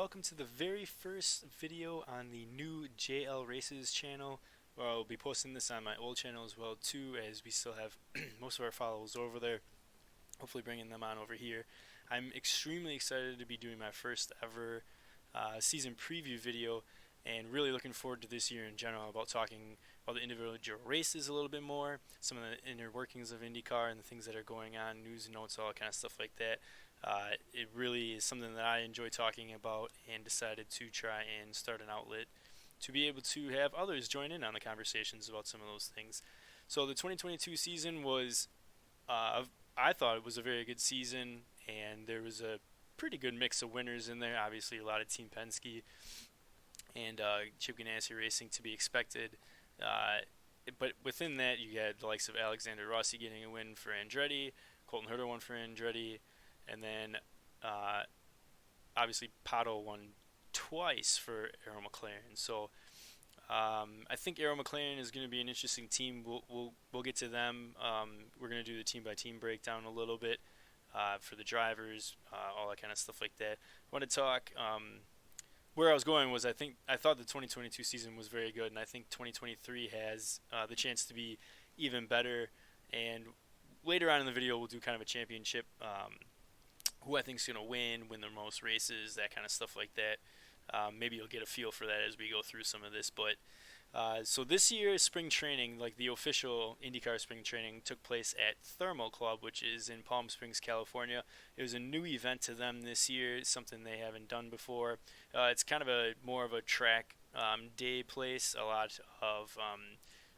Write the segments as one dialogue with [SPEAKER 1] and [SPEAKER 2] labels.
[SPEAKER 1] welcome to the very first video on the new JL Races channel. Well, I'll be posting this on my old channel as well too, as we still have most of our followers over there. Hopefully bringing them on over here. I'm extremely excited to be doing my first ever season preview video, and really looking forward to this year in general, about talking about the individual races a little bit more, some of the inner workings of Indycar and the things that are going on, news and notes, all that kind of stuff like that. It really is something that I enjoy talking about, and decided to try and start an outlet to be able to have others join in on the conversations about some of those things. So the 2022 season was, I thought it was a very good season, and there was a pretty good mix of winners in there. Obviously, a lot of Team Penske and Chip Ganassi Racing to be expected. But within that, you had the likes of Alexander Rossi getting a win for Andretti, Colton Herta won for Andretti, and then obviously Pato won twice for Arrow McLaren. So I think Arrow McLaren is going to be an interesting team. We'll get to them. We're going to do the team by team breakdown a little bit for the drivers, all that kind of stuff like that. I want to talk. Where I was going was, I thought the 2022 season was very good, and I think 2023 has the chance to be even better. And later on in the video, we'll do kind of a championship, who I think is going to win the most races, that kind of stuff like that. Maybe you'll get a feel for that as we go through some of this. But so this year, spring training, like the official IndyCar spring training, took place at Thermal Club, which is in Palm Springs, California. It was a new event to them this year, something they haven't done before. It's kind of more of a track day place. A lot of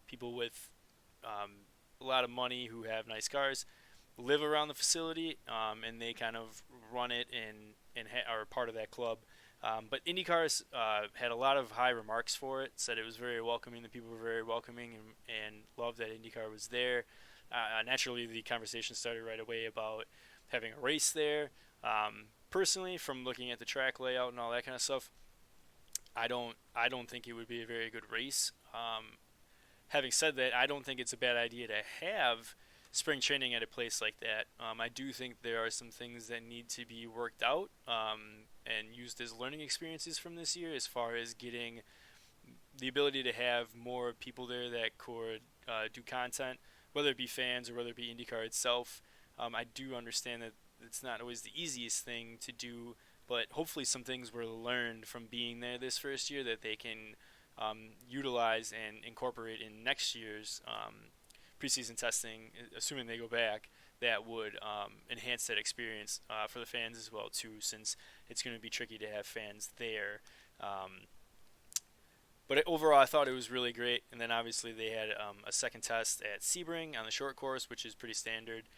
[SPEAKER 1] people with a lot of money who have nice cars live around the facility, and they kind of run it and are part of that club. But IndyCars had a lot of high remarks for it, said it was very welcoming, the people were very welcoming, and loved that IndyCar was there. Naturally, the conversation started right away about having a race there. Personally, from looking at the track layout and all that kind of stuff, I don't think it would be a very good race. Having said that, I don't think it's a bad idea to have spring training at a place like that. I do think there are some things that need to be worked out and used as learning experiences from this year, as far as getting the ability to have more people there that could do content, whether it be fans or whether it be IndyCar itself. I do understand that it's not always the easiest thing to do, but hopefully some things were learned from being there this first year that they can utilize and incorporate in next year's preseason testing, assuming they go back. That would enhance that experience for the fans as well too, since it's going to be tricky to have fans there. But overall, I thought it was really great. And then obviously they had a second test at Sebring on the short course, which is pretty standard.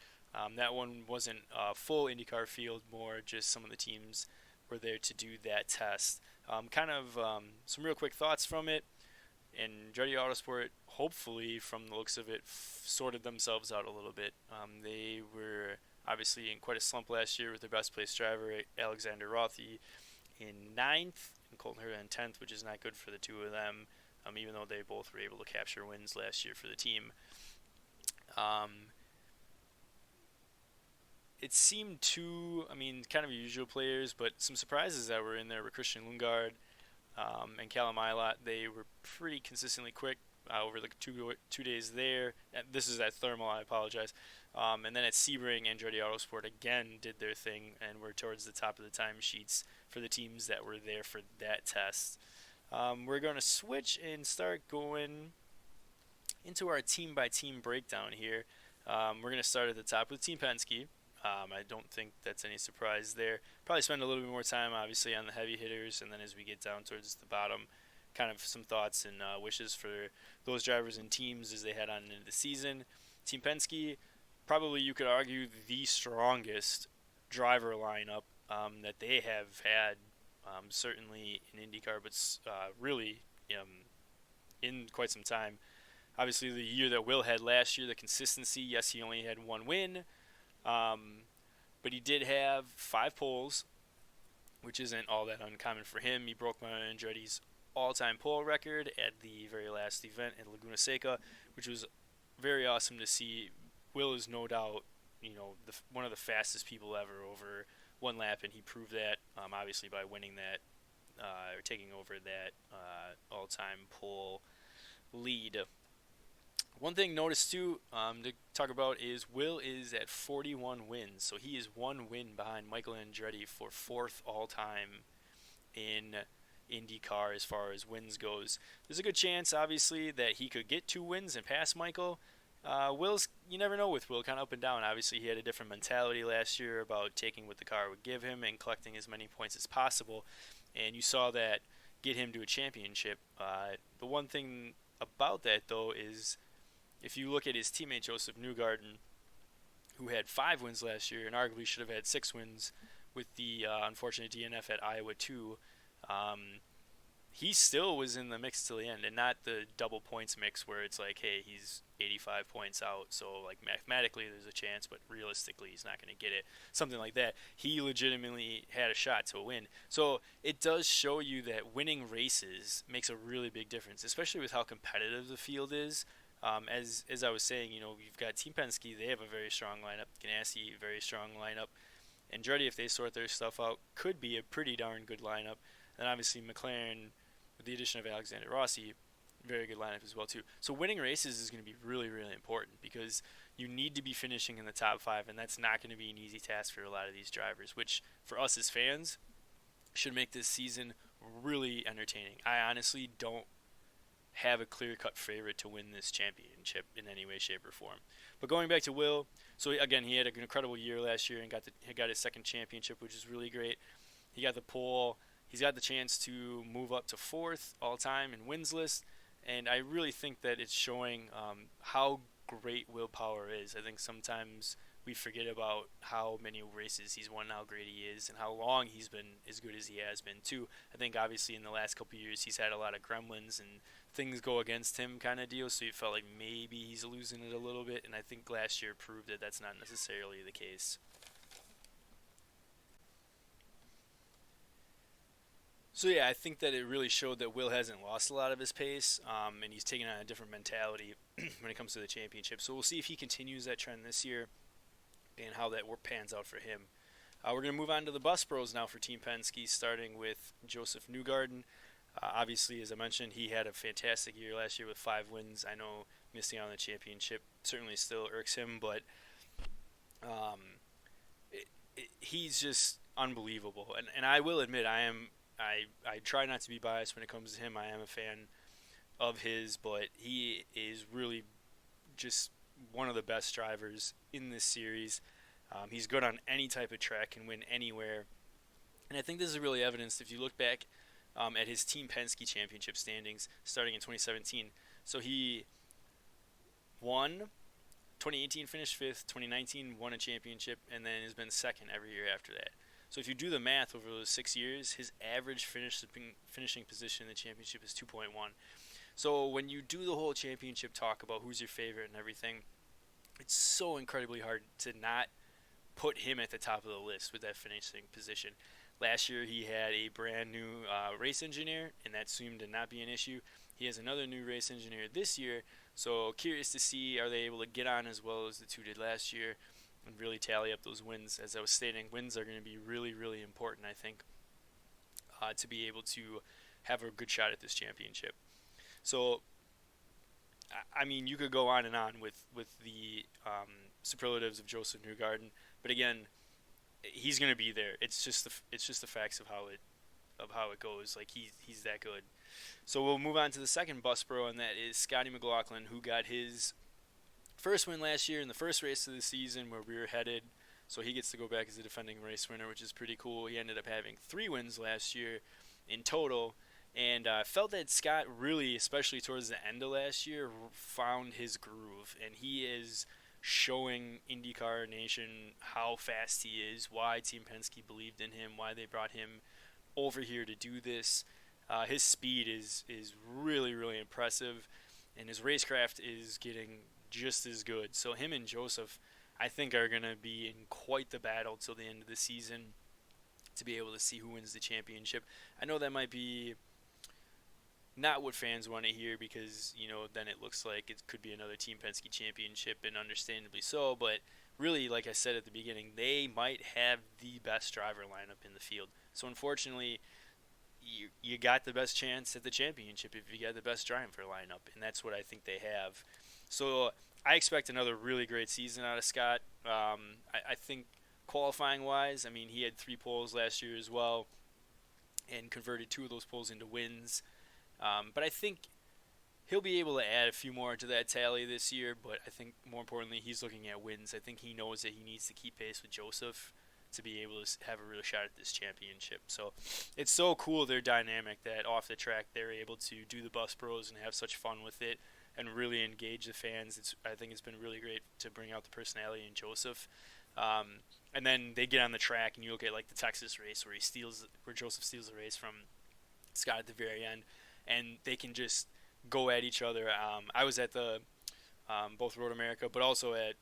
[SPEAKER 1] That one wasn't a full IndyCar field, more just some of the teams were there to do that test. Some real quick thoughts from it. And Andretti Autosport, hopefully, from the looks of it, sorted themselves out a little bit. They were obviously in quite a slump last year with their best placed driver, Alexander Rossi, in 9th, and Colton Herta in 10th, which is not good for the two of them, even though they both were able to capture wins last year for the team. It seemed kind of usual players, but some surprises that were in there were Christian Lundgaard and Callum Ilott. They were pretty consistently quick over the two days there. This is at Thermal, I apologize. And then at Sebring, Andretti Autosport again did their thing and were towards the top of the timesheets for the teams that were there for that test. We're going to switch and start going into our team-by-team breakdown here. We're going to start at the top with Team Penske. I don't think that's any surprise there. Probably spend a little bit more time, obviously, on the heavy hitters, and then as we get down towards the bottom, kind of some thoughts and wishes for those drivers and teams as they head on into the season. Team Penske, probably you could argue the strongest driver lineup that they have had, certainly in IndyCar, but really in quite some time. Obviously, the year that Will had last year, the consistency, yes, he only had one win, but he did have 5 poles, which isn't all that uncommon for him. He broke Mario Andretti's all-time pole record at the very last event in Laguna Seca, which was very awesome to see. Will is no doubt, one of the fastest people ever over one lap, and he proved that, obviously, by winning that or taking over that all-time pole lead. One thing noticed too to talk about is Will is at 41 wins, so he is one win behind Michael Andretti for fourth all-time in IndyCar as far as wins goes. There's a good chance, obviously, that he could get 2 wins and pass Michael. Will's, you never know with Will, kind of up and down. Obviously, he had a different mentality last year about taking what the car would give him and collecting as many points as possible, and you saw that get him to a championship. The one thing about that, though, is if you look at his teammate Joseph Newgarden, who had 5 wins last year and arguably should have had 6 wins with the unfortunate DNF at Iowa 2, um, he still was in the mix till the end, and not the double points mix where it's like, hey, he's 85 points out, so like mathematically there's a chance, but realistically he's not going to get it. Something like that. He legitimately had a shot to win. So it does show you that winning races makes a really big difference, especially with how competitive the field is. As I was saying, you've got Team Penske. They have a very strong lineup. Ganassi, very strong lineup. Andretti, if they sort their stuff out, could be a pretty darn good lineup. And obviously McLaren, with the addition of Alexander Rossi, very good lineup as well too. So winning races is going to be really, really important because you need to be finishing in the top 5, and that's not going to be an easy task for a lot of these drivers, which for us as fans should make this season really entertaining. I honestly don't have a clear-cut favorite to win this championship in any way, shape, or form. But going back to Will, so again, he had an incredible year last year and got his second championship, which is really great. He got the pole. He's got the chance to move up to 4th all-time in wins list, and I really think that it's showing how great Will Power is. I think sometimes we forget about how many races he's won, how great he is, and how long he's been as good as he has been too. I think obviously in the last couple of years he's had a lot of gremlins and things go against him kind of deal, so you felt like maybe he's losing it a little bit, and I think last year proved that that's not necessarily the case. So yeah, I think that it really showed that Will hasn't lost a lot of his pace, and he's taken on a different mentality when it comes to the championship. So we'll see if he continues that trend this year and how that pans out for him. We're going to move on to the bus pros now for Team Penske, starting with Joseph Newgarden. Obviously, as I mentioned, he had a fantastic year last year with 5 wins. I know missing out on the championship certainly still irks him, but um, he's just unbelievable. And I will admit, I try not to be biased when it comes to him. I am a fan of his, but he is really just one of the best drivers in this series. He's good on any type of track, can win anywhere. And I think this is really evidenced if you look back at his Team Penske championship standings starting in 2017. So he won 2018, finished 5th, 2019 won a championship, and then has been second every year after that. So if you do the math over those 6 years, his average finishing position in the championship is 2.1. So when you do the whole championship talk about who's your favorite and everything, it's so incredibly hard to not put him at the top of the list with that finishing position. Last year he had a brand new race engineer, and that seemed to not be an issue. He has another new race engineer this year, so curious to see are they able to get on as well as the two did last year and really tally up those wins. As I was stating, wins are going to be really, really important, I think, to be able to have a good shot at this championship. So, I mean, you could go on and on with the superlatives of Joseph Newgarden, but again, he's going to be there. It's just the facts of how it goes. Like he's that good. So we'll move on to the second bus pro, and that is Scotty McLaughlin, who got his first win last year in the first race of the season where we were headed. So he gets to go back as a defending race winner, which is pretty cool. He ended up having 3 wins last year in total. And I felt that Scott really, especially towards the end of last year, found his groove. And he is showing IndyCar Nation how fast he is, why Team Penske believed in him, why they brought him over here to do this. His speed is really, really impressive. And his racecraft is getting just as good. So him and Joseph, I think, are going to be in quite the battle till the end of the season to be able to see who wins the championship. I know that might be not what fans want to hear because, then it looks like it could be another Team Penske championship, and understandably so. But really, like I said at the beginning, they might have the best driver lineup in the field. So unfortunately, you got the best chance at the championship if you got the best driver lineup, and that's what I think they have. So I expect another really great season out of Scott. I think qualifying wise, I mean, he had 3 poles last year as well, and converted 2 of those poles into wins. But I think he'll be able to add a few more to that tally this year, but I think more importantly, he's looking at wins. I think he knows that he needs to keep pace with Joseph to be able to have a real shot at this championship. So it's so cool their dynamic that off the track they're able to do the bus bros and have such fun with it and really engage the fans. I think it's been really great to bring out the personality in Joseph. And then they get on the track and you look at like the Texas race where Joseph steals the race from Scott at the very end, and they can just go at each other. I was at the both Road America, but also at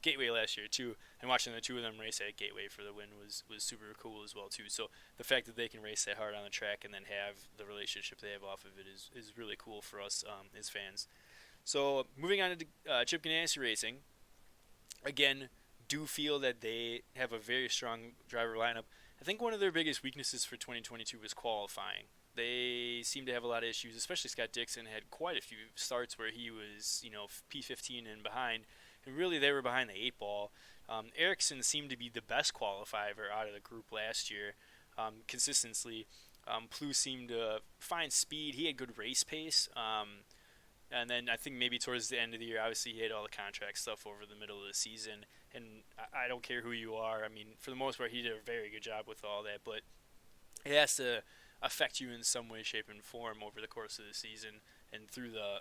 [SPEAKER 1] Gateway last year too, and watching the two of them race at Gateway for the win was super cool as well too. So the fact that they can race that hard on the track and then have the relationship they have off of it is really cool for us as fans. So moving on to Chip Ganassi Racing, again, do feel that they have a very strong driver lineup. I think one of their biggest weaknesses for 2022 was qualifying. They seem to have a lot of issues, especially Scott Dixon had quite a few starts where he was, P15 and behind, and really they were behind the 8 ball. Ericsson seemed to be the best qualifier out of the group last year, consistently. Plu seemed to find speed. He had good race pace. And then I think maybe towards the end of the year, obviously he had all the contract stuff over the middle of the season. And I don't care who you are. I mean, for the most part, he did a very good job with all that. But it has to affect you in some way, shape, and form over the course of the season and through the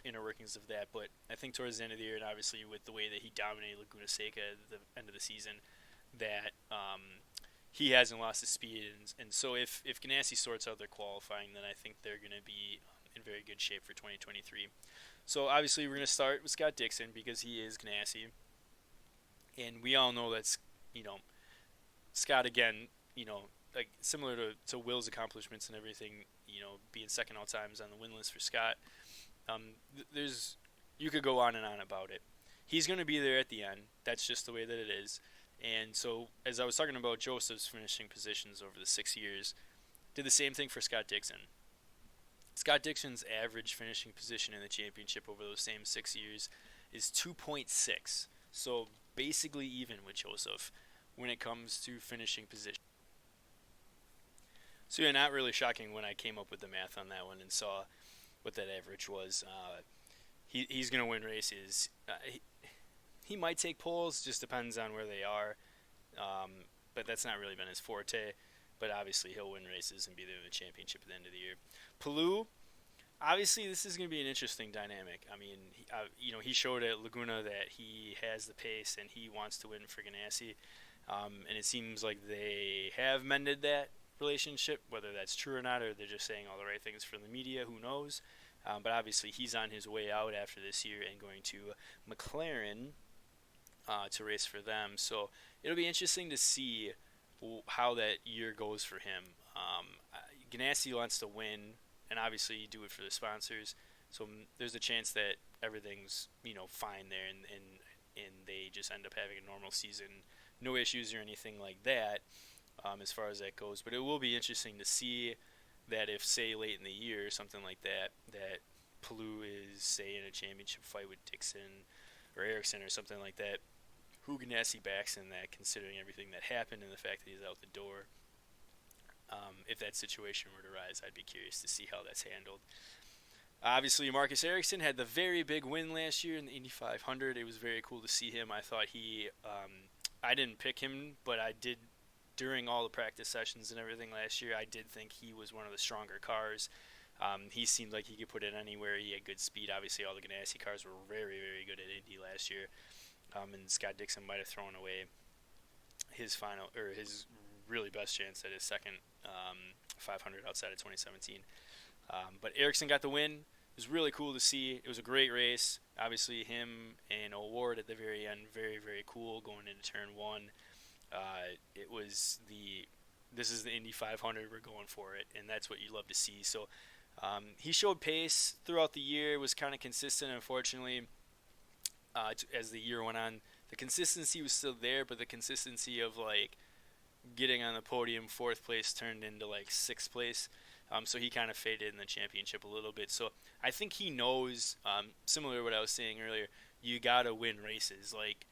[SPEAKER 1] inner workings of that. But I think towards the end of the year, and obviously with the way that he dominated Laguna Seca at the end of the season, that he hasn't lost his speed. And so if Ganassi sorts out their qualifying, then I think they're going to be in very good shape for 2023. So obviously we're going to start with Scott Dixon because he is Ganassi. And we all know that's, Scott again, like similar to Will's accomplishments and everything, being second all times on the win list for Scott. You could go on and on about it. He's going to be there at the end. That's just the way that it is. And so, as I was talking about Joseph's finishing positions over the 6 years, did the same thing for Scott Dixon. Scott Dixon's average finishing position in the championship over those same 6 years is 2.6. So basically even with Joseph when it comes to finishing position. So yeah, not really shocking when I came up with the math on that one and saw what that average was. He's going to win races. He might take poles, just depends on where they are. But that's not really been his forte. But obviously he'll win races and be there in the championship at the end of the year. Pelu, obviously this is going to be an interesting dynamic. I mean, he showed at Laguna that he has the pace and he wants to win for Ganassi. And it seems like they have mended that relationship, whether that's true or not, or they're just saying all the right things for the media, who knows. But obviously he's on his way out after this year and going to McLaren to race for them. So it'll be interesting to see how that year goes for him. Ganassi wants to win, and obviously do it for the sponsors. So there's a chance that everything's fine there, and they just end up having a normal season, no issues or anything like that, as far as that goes. But it will be interesting to see that if, say, late in the year, something like that Pelu is, say, in a championship fight with Dixon or Ericsson or something like that, who Ganassi backs in that, considering everything that happened and the fact that he's out the door. If that situation were to rise, I'd be curious to see how that's handled. Obviously, Marcus Ericsson had the very big win last year in the Indy 500. It was very cool to see him. I thought I didn't pick him, but I did during all the practice sessions and everything last year. I did think he was one of the stronger cars. He seemed like he could put it anywhere. He had good speed. Obviously, all the Ganassi cars were very, very good at Indy last year. And Scott Dixon might have thrown away his really best chance at his second 500 outside of 2017. But Ericsson got the win. It was really cool to see. It was a great race. Obviously, him and O'Ward at the very end, very, very cool going into turn one. This is the Indy 500. We're going for it, and that's what you love to see. So he showed pace throughout the year. Was kind of consistent. Unfortunately, as the year went on, the consistency was still there, but the consistency of like getting on the podium, 4th place turned into like 6th place. So he kind of faded in the championship a little bit. So I think he knows, similar to what I was saying earlier, you got to win races. Like,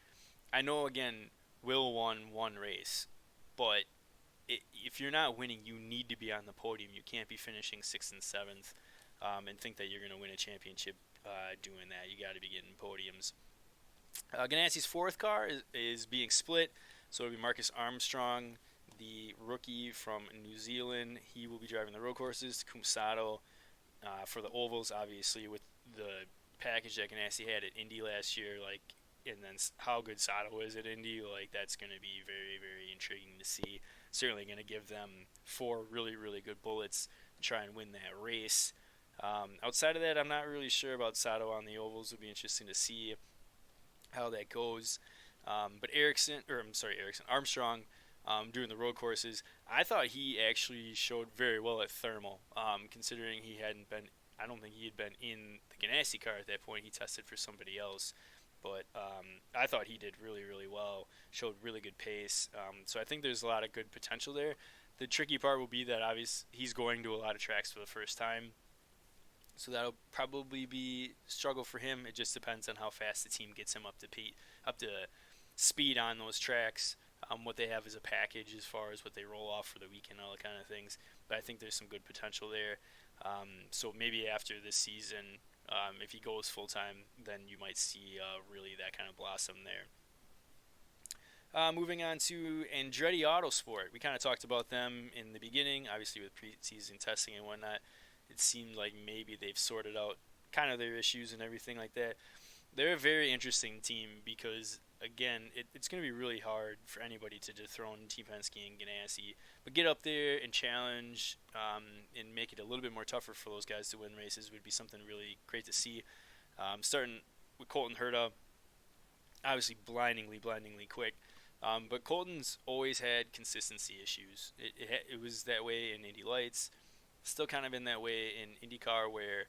[SPEAKER 1] I know, again, Will won one race, but if you're not winning, you need to be on the podium. You can't be finishing 6th and 7th and think that you're going to win a championship doing that. You got to be getting podiums. Ganassi's fourth car is being split, so it'll be Marcus Armstrong, the rookie from New Zealand. He will be driving the road courses. Takuma Sato for the ovals, obviously, with the package that Ganassi had at Indy last year, like, and then how good Sato is at Indy, like, that's going to be very, very intriguing to see. Certainly going to give them 4 really, really good bullets to try and win that race. Outside of that, I'm not really sure about Sato on the ovals. It'll be interesting to see how that goes. But Armstrong, doing the road courses, I thought he actually showed very well at Thermal, considering he hadn't been. I don't think he had been in the Ganassi car at that point. He tested for somebody else, but I thought he did really, really well. Showed really good pace. So I think there's a lot of good potential there. The tricky part will be that obviously he's going to a lot of tracks for the first time. So that'll probably be a struggle for him. It just depends on how fast the team gets him up to speed on those tracks. What they have as a package as far as what they roll off for the weekend, all that kind of things. But I think there's some good potential there. So maybe after this season, if he goes full time, then you might see really that kind of blossom there. Moving on to Andretti Autosport. We kind of talked about them in the beginning, obviously with preseason testing and whatnot. It seemed like maybe they've sorted out kind of their issues and everything like that. They're a very interesting team because, again, it's going to be really hard for anybody to dethrone Team Penske and Ganassi. But get up there and challenge and make it a little bit more tougher for those guys to win races would be something really great to see. Starting with Colton Herta, obviously blindingly quick. But Colton's always had consistency issues. It was that way in Indy Lights. Still kind of been that way in IndyCar, where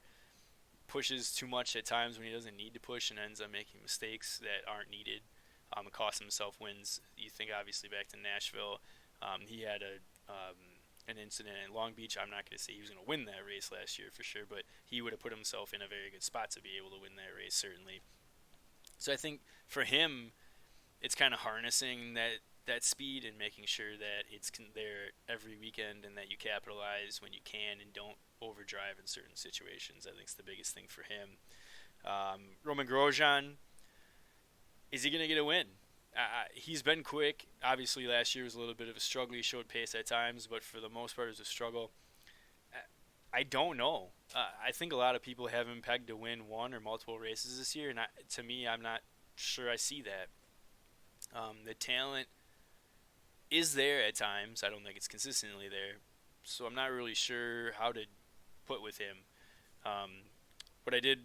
[SPEAKER 1] pushes too much at times when he doesn't need to push and ends up making mistakes that aren't needed. It costs himself wins. You think obviously back to Nashville, he had an incident in Long Beach. I'm not going to say he was going to win that race last year for sure, but he would have put himself in a very good spot to be able to win that race, certainly. So I think for him, it's kind of harnessing that speed and making sure that it's there every weekend and that you capitalize when you can and don't overdrive in certain situations. I think it's the biggest thing for him. Roman Grosjean, is he going to get a win? He's been quick. Obviously, last year was a little bit of a struggle. He showed pace at times, but for the most part, it was a struggle. I don't know. I think a lot of people have him pegged to win one or multiple races this year, and to me, I'm not sure I see that. The talent is there at times. I don't think it's consistently there. So I'm not really sure how to put with him. What I did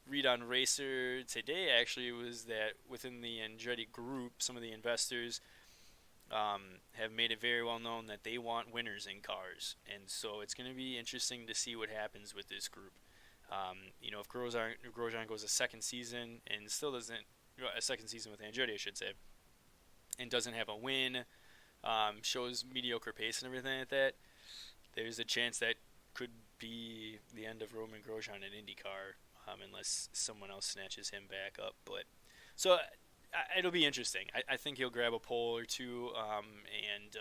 [SPEAKER 1] read on Racer today actually was that within the Andretti group, some of the investors have made it very well known that they want winners in cars. And so it's going to be interesting to see what happens with this group. If Grosjean goes a second season and still doesn't, a second season with Andretti, I should say, and doesn't have a win, shows mediocre pace and everything like that, there's a chance that could be the end of Roman Grosjean in IndyCar, unless someone else snatches him back up. But so it'll be interesting. I think he'll grab a pole or two, and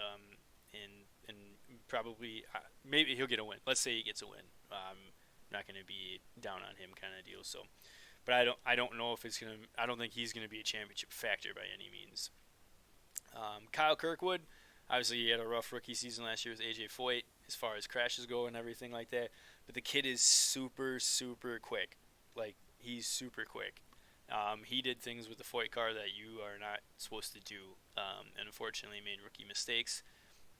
[SPEAKER 1] probably maybe he'll get a win. Let's say he gets a win. I'm not going to be down on him kind of deal. So, but I don't know if it's gonna. I don't think he's going to be a championship factor by any means. Kyle Kirkwood, obviously he had a rough rookie season last year with AJ Foyt as far as crashes go and everything like that. But the kid is super, super quick. Like, he's super quick. He did things with the Foyt car that you are not supposed to do, and unfortunately made rookie mistakes.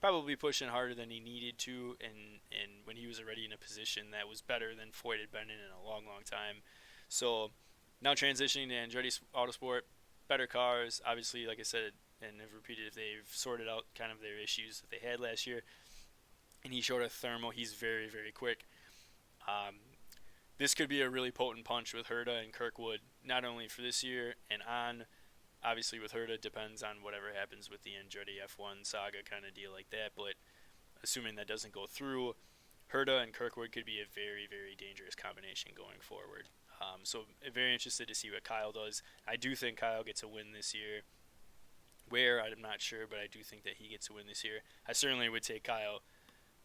[SPEAKER 1] Probably pushing harder than he needed to, and when he was already in a position that was better than Foyt had been in a long, long time. So now transitioning to Andretti Autosport, better cars, obviously, like I said, and have repeated, if they've sorted out kind of their issues that they had last year. And he showed a thermal. He's very, very quick. This could be a really potent punch with Herta and Kirkwood, not only for this year and on. Obviously, with Herta, it depends on whatever happens with the Andretti F1 saga kind of deal like that. But assuming that doesn't go through, Herta and Kirkwood could be a very, very dangerous combination going forward. So very interested to see what Kyle does. I do think Kyle gets a win this year. Where, I'm not sure, but I do think that he gets a win this year. I certainly would take Kyle.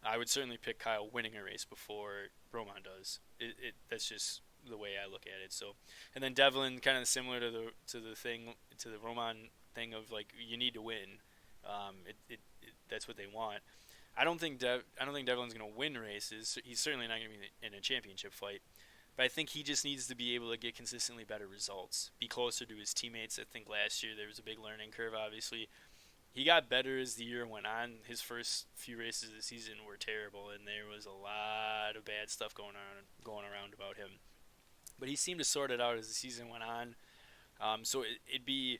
[SPEAKER 1] I would certainly pick Kyle winning a race before Roman does. That's just the way I look at it. So, and then Devlin, kind of similar to the Roman thing of like you need to win. That's what they want. I don't think Devlin's going to win races. He's certainly not going to be in a championship fight. But I think he just needs to be able to get consistently better results, be closer to his teammates. I think last year there was a big learning curve, obviously. He got better as the year went on. His first few races of the season were terrible, and there was a lot of bad stuff going around about him. But he seemed to sort it out as the season went on. So it'd be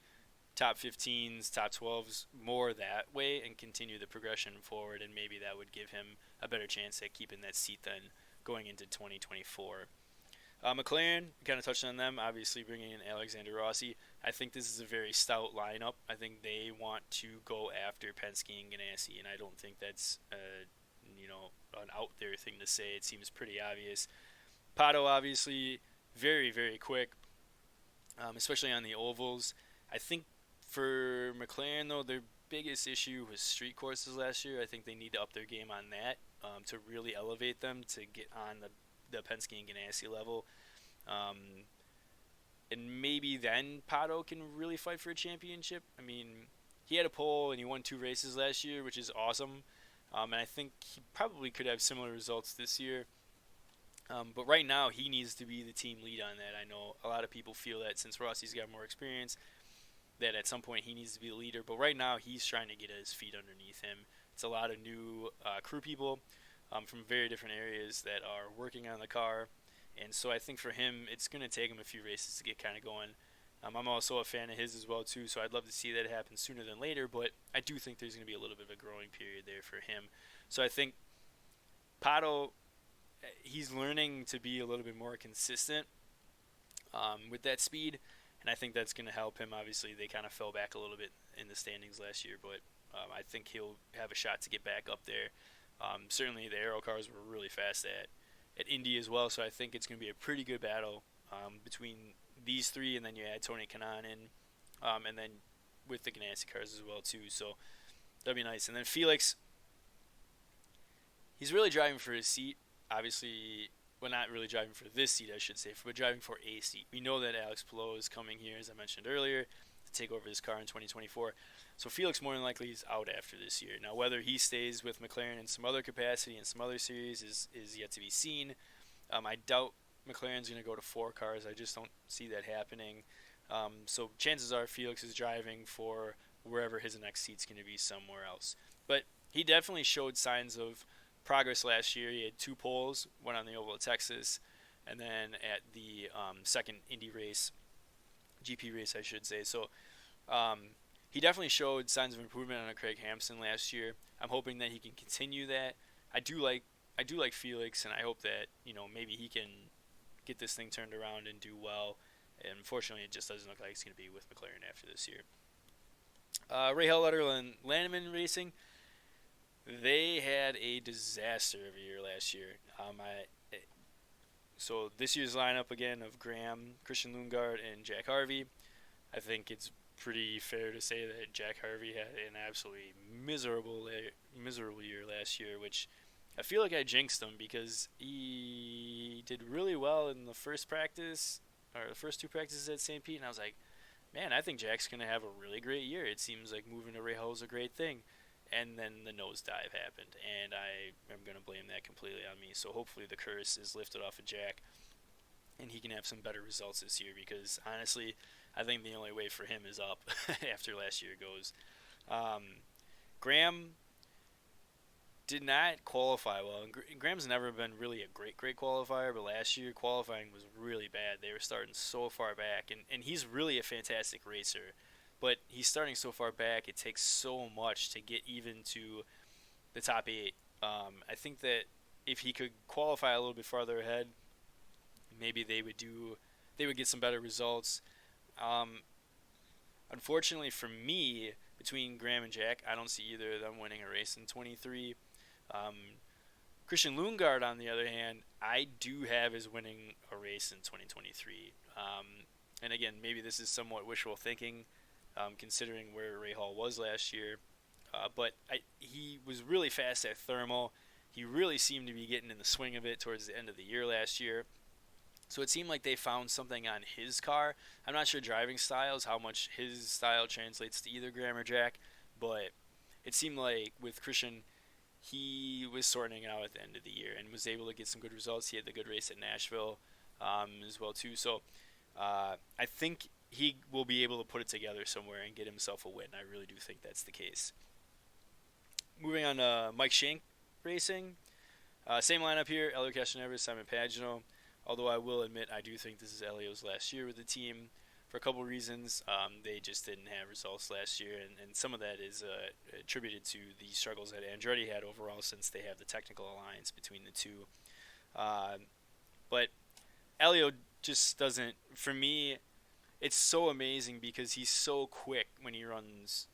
[SPEAKER 1] top 15s, top 12s, more that way, and continue the progression forward, and maybe that would give him a better chance at keeping that seat then going into 2024. McLaren, kind of touched on them, obviously bringing in Alexander Rossi. I think this is a very stout lineup. I think they want to go after Penske and Ganassi, and I don't think that's an out there thing to say. It seems pretty obvious. Pato, obviously, very, very quick, especially on the ovals. I think for McLaren, though, their biggest issue was street courses last year. I think they need to up their game on that to really elevate them to get on the Penske and Ganassi level. And maybe then Pato can really fight for a championship. I mean, he had a pole and he won 2 races last year, which is awesome. And I think he probably could have similar results this year. But right now, he needs to be the team lead on that. I know a lot of people feel that since Rossi's got more experience, that at some point he needs to be the leader. But right now, he's trying to get his feet underneath him. It's a lot of new crew people from very different areas that are working on the car. And so I think for him, it's going to take him a few races to get kind of going. I'm also a fan of his as well, too, so I'd love to see that happen sooner than later. But I do think there's going to be a little bit of a growing period there for him. So I think Pato, he's learning to be a little bit more consistent with that speed. And I think that's going to help him. Obviously, they kind of fell back a little bit in the standings last year, but I think he'll have a shot to get back up there. Certainly, the aero cars were really fast at Indy as well, so I think it's going to be a pretty good battle between these three, and then you add Tony Kanaan in, and then with the Ganassi cars as well too. So that'd be nice. And then Felix, he's really driving for his seat. Obviously, well, not really driving for this seat, I should say, but driving for a seat. We know that Alex Palou is coming here, as I mentioned earlier, to take over his car in 2024. So Felix more than likely is out after this year. Now, whether he stays with McLaren in some other capacity in some other series is yet to be seen. I doubt McLaren's going to go to 4 cars. I just don't see that happening. So chances are Felix is driving for wherever his next seat's going to be somewhere else. But he definitely showed signs of progress last year. He had 2 poles, one on the Oval of Texas, and then at the second Indy race, GP race, I should say. So he definitely showed signs of improvement on Craig Hampson last year. I'm hoping that he can continue that. I do like Felix, and I hope that maybe he can get this thing turned around and do well. And unfortunately, it just doesn't look like it's going to be with McLaren after this year. Rahal Letterland, Lanneman Racing. They had a disaster of a year last year. So this year's lineup again of Graham, Christian Lundgaard, and Jack Harvey. I think it's pretty fair to say that Jack Harvey had an absolutely miserable year last year, which I feel like I jinxed him because he did really well in the first practice, or the first 2 practices at St. Pete, and I was like, man, I think Jack's going to have a really great year. It seems like moving to Rahal is a great thing. And then the nosedive happened, and I am going to blame that completely on me. So hopefully the curse is lifted off of Jack, and he can have some better results this year, because honestly, I think the only way for him is up after last year goes. Graham did not qualify well. And Graham's never been really a great qualifier, but last year qualifying was really bad. They were starting so far back, and he's really a fantastic racer. But he's starting so far back, it takes so much to get even to the top 8. I think that if he could qualify a little bit farther ahead, maybe they would get some better results. Unfortunately for me, between Graham and Jack, I don't see either of them winning a race in 23. Christian Lundgaard, on the other hand, I do have as winning a race in 2023. And again, maybe this is somewhat wishful thinking, considering where Ray Hall was last year. But he was really fast at thermal. He really seemed to be getting in the swing of it towards the end of the year last year. So it seemed like they found something on his car. I'm not sure driving styles, how much his style translates to either Graham or Jack, but it seemed like with Christian, he was sorting it out at the end of the year and was able to get some good results. He had the good race at Nashville as well too. So I think he will be able to put it together somewhere and get himself a win. I really do think that's the case. Moving on to Mike Shank Racing. Same lineup here, Elio Castroneves, Simon Pagenaud. Although I will admit, I do think this is Elio's last year with the team for a couple of reasons. They just didn't have results last year, and some of that is attributed to the struggles that Andretti had overall since they have the technical alliance between the two. But Elio just doesn't, for me, it's so amazing because he's so quick when he runs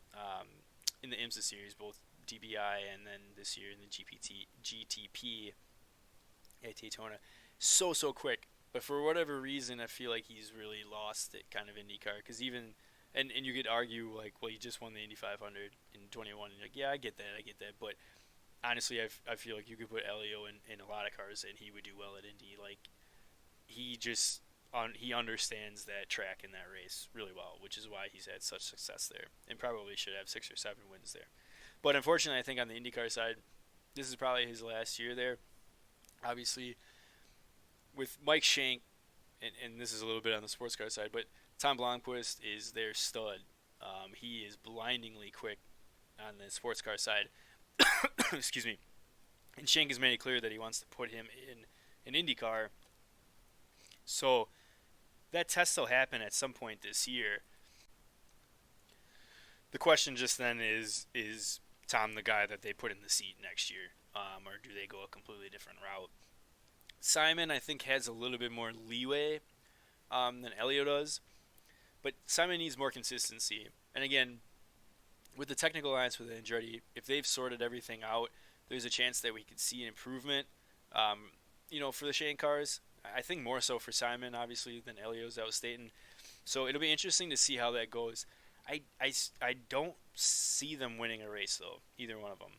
[SPEAKER 1] in the IMSA series, both DBI and then this year in the GTP at Daytona. So quick, but for whatever reason, I feel like he's really lost it kind of IndyCar. Because even, and you could argue like, well, he just won the Indy 500 in 21. And you're like, yeah, I get that. But honestly, I feel like you could put Elio in a lot of cars and he would do well at Indy. Like he understands that track and that race really well, which is why he's had such success there, and probably should have 6 or 7 wins there. But unfortunately, I think on the IndyCar side, this is probably his last year there. Obviously, with Mike Shank, and this is a little bit on the sports car side, but Tom Blomqvist is their stud. He is blindingly quick on the sports car side. Excuse me. And Shank has made it clear that he wants to put him in an IndyCar. So that test will happen at some point this year. The question just then is Tom the guy that they put in the seat next year, or do they go a completely different route? Simon, I think, has a little bit more leeway than Elio does, but Simon needs more consistency. And again, with the technical alliance with Andretti, if they've sorted everything out, there's a chance that we could see an improvement. For the Shane cars, I think more so for Simon, obviously, than Elio's that was stating. So it'll be interesting to see how that goes. I don't see them winning a race, though, either one of them.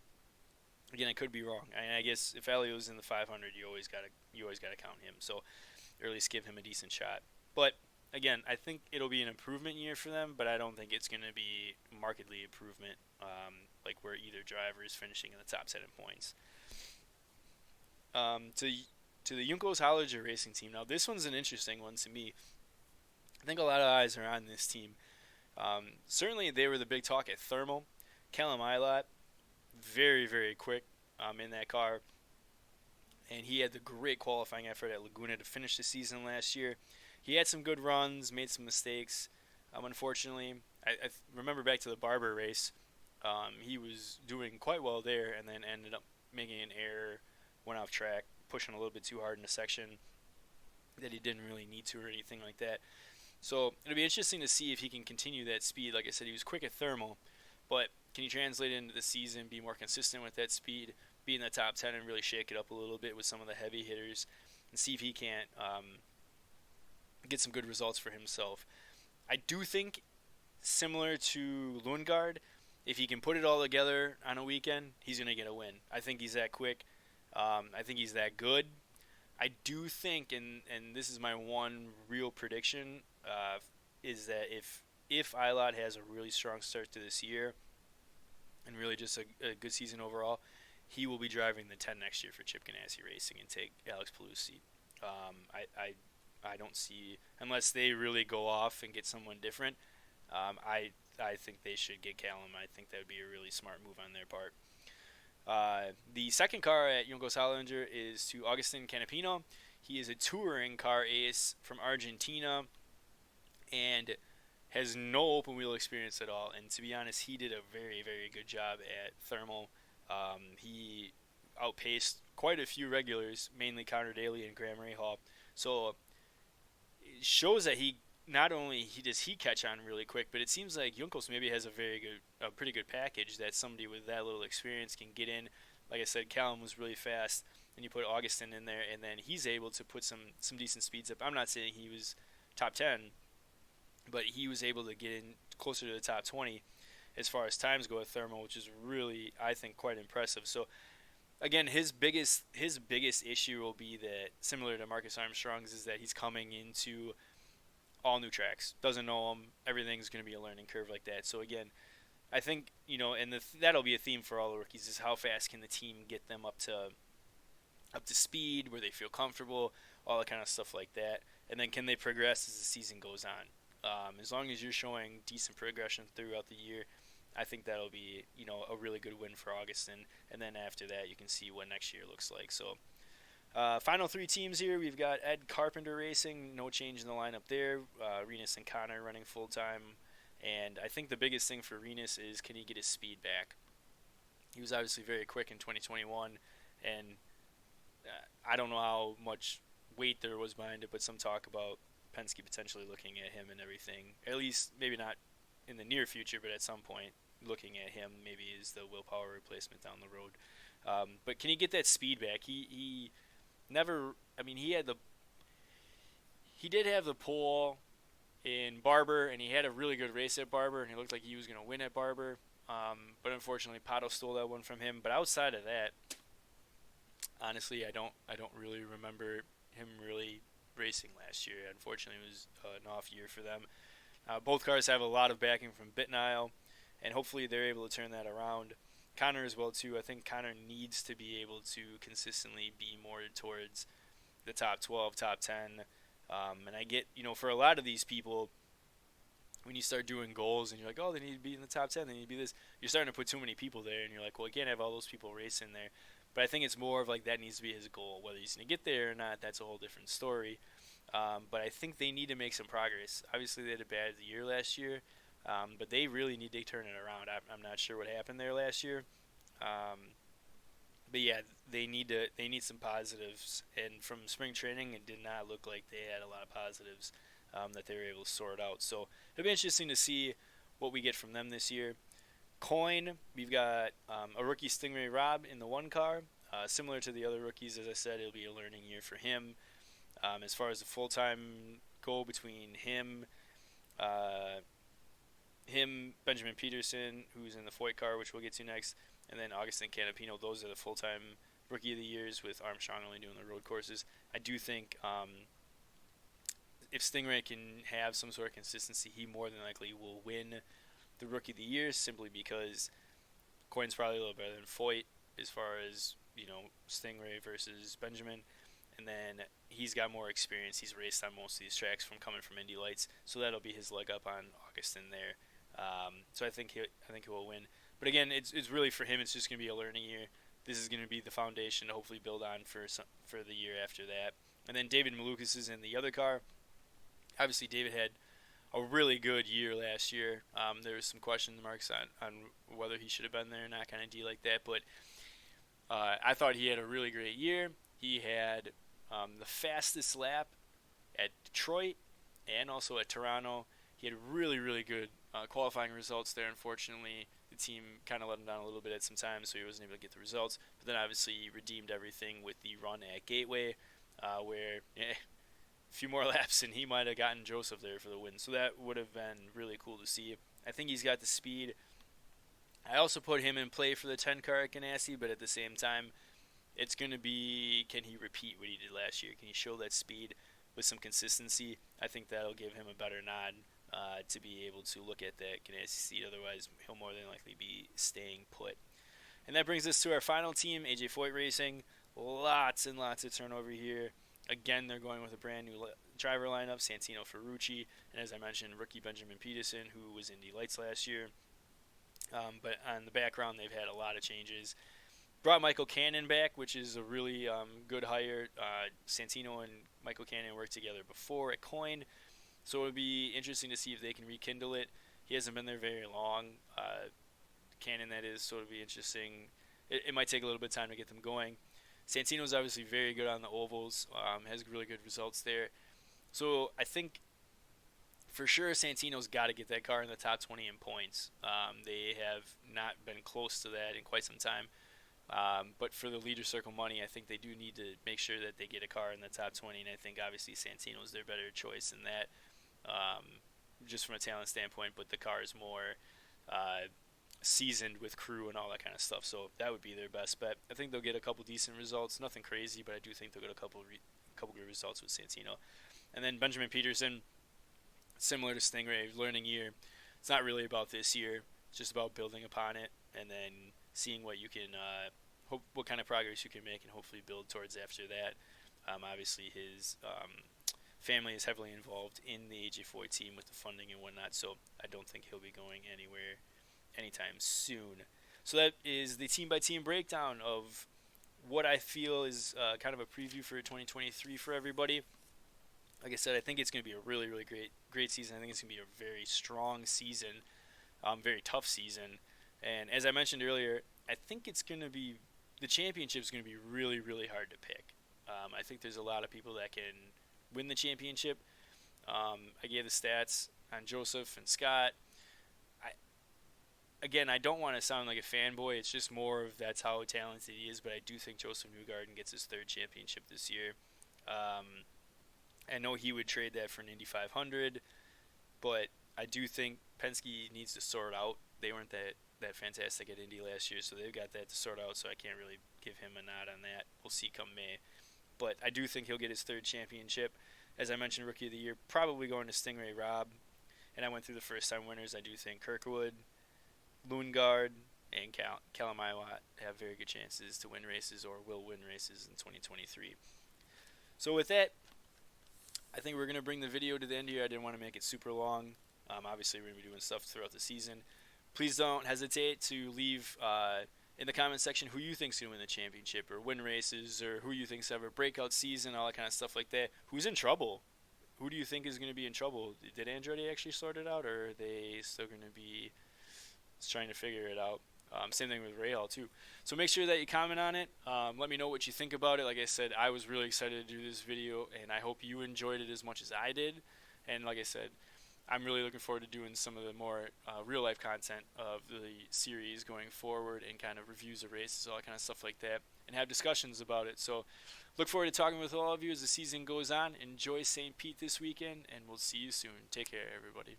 [SPEAKER 1] Again, I could be wrong. I guess if Elio's in the 500, you always gotta count him. So, or at least give him a decent shot. But again, I think it'll be an improvement year for them, but I don't think it's going to be markedly improvement, like where either driver is finishing in the top 10 in points. To the Juncos Hollinger Racing team. Now, this one's an interesting one to me. I think a lot of eyes are on this team. Certainly, they were the big talk at Thermal. Callum Ilott, very, very quick in that car. And he had the great qualifying effort at Laguna to finish the season last year. He had some good runs, made some mistakes. Unfortunately, I remember back to the Barber race. He was doing quite well there and then ended up making an error, went off track, pushing a little bit too hard in a section that he didn't really need to or anything like that. So it'll be interesting to see if he can continue that speed. Like I said, he was quick at Thermal, but can he translate it into the season, be more consistent with that speed, be in the top 10 and really shake it up a little bit with some of the heavy hitters and see if he can't get some good results for himself. I do think, similar to Lundgaard, if he can put it all together on a weekend, he's going to get a win. I think he's that quick. I think he's that good. I do think, and this is my one real prediction, is that if Ilott has a really strong start to this year and really just a good season overall, he will be driving the 10 next year for Chip Ganassi Racing and take Alex Palou's seat. I don't see, unless they really go off and get someone different, I think they should get Callum. I think that would be a really smart move on their part. The second car at Juncos Hollinger is to Agustin Canapino. He is a touring car ace from Argentina and has no open wheel experience at all. And to be honest, he did a very, very good job at Thermal. He outpaced quite a few regulars, mainly Connor Daly and Graham Rahal. So it shows that he not only does he catch on really quick, but it seems like Juncos maybe has a pretty good package that somebody with that little experience can get in. Like I said, Callum was really fast. and you put Augustin in there, and then he's able to put some decent speeds up. I'm not saying he was top 10, but he was able to get in closer to the top 20 as far as times go at thermal, which is really, I think, quite impressive. So again, his biggest issue will be that, similar to Marcus Armstrong's, is that he's coming into all new tracks, doesn't know them. Everything's going to be a learning curve like that. So again, I think, and that'll be a theme for all the rookies, is how fast can the team get them up to speed, where they feel comfortable, all that kind of stuff like that, and then can they progress as the season goes on. As long as you're showing decent progression throughout the year, I think that'll be a really good win for Augustin, and then after that you can see what next year looks like. So final three teams here, we've got Ed Carpenter Racing, no change in the lineup there. Renus and Connor running full time, and I think the biggest thing for Renus is, can he get his speed back? He was obviously very quick in 2021, and I don't know how much weight there was behind it, but some talk about Penske potentially looking at him and everything. At least maybe not in the near future, but at some point looking at him maybe as the willpower replacement down the road. But can he get that speed back? He never. I mean, he did have the pole in Barber, and he had a really good race at Barber, and he looked like he was going to win at Barber. But unfortunately, Pato stole that one from him. But outside of that, honestly, I don't really remember him really racing last year. Unfortunately, it was an off year for them. Both cars have a lot of backing from Bitnile, and hopefully they're able to turn that around. Connor as well too. I think Connor needs to be able to consistently be more towards the top 12, top 10. And I get, for a lot of these people, when you start doing goals and you're like, oh, they need to be in the top 10, they need to be this, you're starting to put too many people there, and you're like, well, I can't have all those people racing there. But I think it's more of like that needs to be his goal. Whether he's going to get there or not, that's a whole different story. But I think they need to make some progress. Obviously, they had a bad year last year, but they really need to turn it around. I'm not sure what happened there last year. But yeah, they need some positives. And from spring training, it did not look like they had a lot of positives that they were able to sort out. So it'll be interesting to see what we get from them this year. Coin, we've got a rookie Stingray Rob in the one car. Similar to the other rookies, as I said, it'll be a learning year for him. As far as the full-time goal between him, Benjamin Peterson, who's in the Foyt car, which we'll get to next, and then Augustin Canapino, those are the full-time rookie of the years, with Armstrong only doing the road courses. I do think if Stingray can have some sort of consistency, he more than likely will win the rookie of the year, simply because Coin's probably a little better than Foyt as far as, Stingray versus Benjamin. And then he's got more experience. He's raced on most of these tracks from coming from Indy Lights, so that'll be his leg up on Augustin there. So I think he will win. But again, it's really for him. It's just going to be a learning year. This is going to be the foundation to hopefully build on for the year after that. And then David Malukas is in the other car. Obviously, David had a really good year last year. There was some question marks on whether he should have been there or not, kind of deal like that. But I thought he had a really great year. He had the fastest lap at Detroit and also at Toronto. He had really, really good qualifying results there. Unfortunately, the team kind of let him down a little bit at some times, so he wasn't able to get the results. But then obviously he redeemed everything with the run at Gateway, where a few more laps and he might have gotten Joseph there for the win. So that would have been really cool to see. I think he's got the speed. I also put him in play for the 10 car at Ganassi, but at the same time, it's going to be, can he repeat what he did last year? Can he show that speed with some consistency? I think that'll give him a better nod to be able to look at that Ganassi seat. Otherwise, he'll more than likely be staying put. And that brings us to our final team, AJ Foyt Racing. Lots and lots of turnover here. Again, they're going with a brand new driver lineup, Santino Ferrucci, and as I mentioned, rookie Benjamin Peterson, who was Indy Lights last year. But on the background, they've had a lot of changes. Brought Michael Cannon back, which is a really good hire. Santino and Michael Cannon worked together before at Coin, so it would be interesting to see if they can rekindle it. He hasn't been there very long. Cannon, that is, so it would be interesting. It might take a little bit of time to get them going. Santino's obviously very good on the ovals, has really good results there. So I think for sure Santino's got to get that car in the top 20 in points. They have not been close to that in quite some time. But for the leader circle money, I think they do need to make sure that they get a car in the top 20, and I think obviously Santino is their better choice in that, just from a talent standpoint. But the car is more uh, seasoned with crew and all that kind of stuff, so that would be their best bet. I think they'll get a couple decent results, nothing crazy, but I do think they'll get a couple good results with Santino. And then Benjamin Peterson, similar to Stingray, learning year. It's not really about this year. It's just about building upon it and then seeing what you can, what kind of progress you can make, and hopefully build towards after that. Obviously, his family is heavily involved in the AJ4 team with the funding and whatnot, so I don't think he'll be going anywhere anytime soon. So that is the team by team breakdown of what I feel is kind of a preview for 2023 for everybody. Like I said, I think it's going to be a really, really great season. I think it's going to be a very strong season, very tough season. And as I mentioned earlier, I think it's going to be the championship is going to be really, really hard to pick. I think there's a lot of people that can win the championship. I gave the stats on Joseph and Scott. I Again, I don't want to sound like a fanboy. It's just more of that's how talented he is. But I do think Joseph Newgarden gets his third championship this year. I know he would trade that for an Indy 500, but I do think Penske needs to sort out. They weren't that fantastic at Indy last year, so they've got that to sort out. So I can't really give him a nod on that. We'll see come May. But I do think he'll get his third championship. As I mentioned, Rookie of the Year, probably going to Stingray Robb. And I went through the first-time winners. I do think Kirkwood, Lundgaard, and Callum Iwat have very good chances to win races or will win races in 2023. So with that, I think we're going to bring the video to the end here. I didn't want to make it super long. Obviously, we're going to be doing stuff throughout the season. Please don't hesitate to leave in the comment section who you think's going to win the championship or win races, or who you think's have a breakout season, all that kind of stuff like that. Who's in trouble? Who do you think is going to be in trouble? Did Andretti actually sort it out, or are they still going to be trying to figure it out? Same thing with Rahal too. So make sure that you comment on it. Let me know what you think about it. Like I said, I was really excited to do this video, and I hope you enjoyed it as much as I did. And like I said, I'm really looking forward to doing some of the more real-life content of the series going forward, and kind of reviews of races, all that kind of stuff like that, and have discussions about it. So look forward to talking with all of you as the season goes on. Enjoy St. Pete this weekend, and we'll see you soon. Take care, everybody.